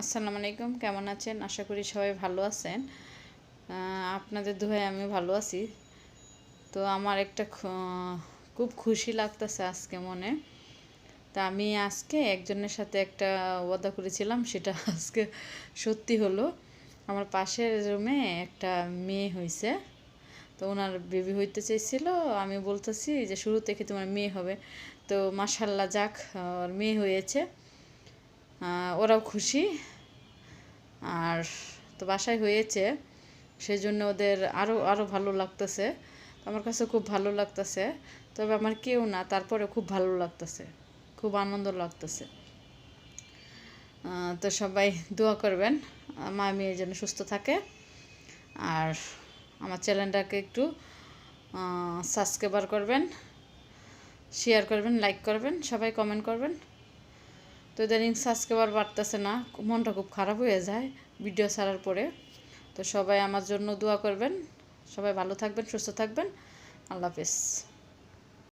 আসসালামু আলাইকুম, কেমন আছেন? আশা করি সবাই ভালো আছেন। আপনাদের দোয়ায় আমি ভালো আছি। তো আমার একটা খুব খুশি লাগতেছে আজকে মনে। তা আমি আজকে একজনের সাথে একটা ওয়াদা করেছিলাম, সেটা আজকে সত্যি হলো। আমার পাশের রুমে একটা মেয়ে হয়েছে। তো ওনার বেবি হইতে চাইছিল। আমি বলতেছি যে শুরু থেকে তোমার মেয়ে হবে। তো মাশাল্লাহ, যাক, ওর মেয়ে হয়েছে। ওরাও খুশি। আর তো বাসায় হয়েছে, সেজন্য ওদের আরও আরও ভালো লাগতেছে। আমার কাছে খুব ভালো লাগতেছে। তবে আমার কেউ না, তারপরে খুব ভালো লাগতেছে, খুব আনন্দ লাগতেছে। তো সবাই দোয়া করবেন মা মেয়ের জন্য সুস্থ থাকে। আর আমার চ্যানেলটাকে একটু সাবস্ক্রাইবার করবেন, শেয়ার করবেন, লাইক করবেন, সবাই কমেন্ট করবেন। তো ইদানিং সাবস্ক্রাইবার বাড়তেছে না, মনটা খুব খারাপ হয়ে যায় ভিডিও ছাড়ার পরে। তো সবাই আমার জন্য দোয়া করবেন। সবাই ভালো থাকবেন, সুস্থ থাকবেন। আল্লাহ হাফেজ।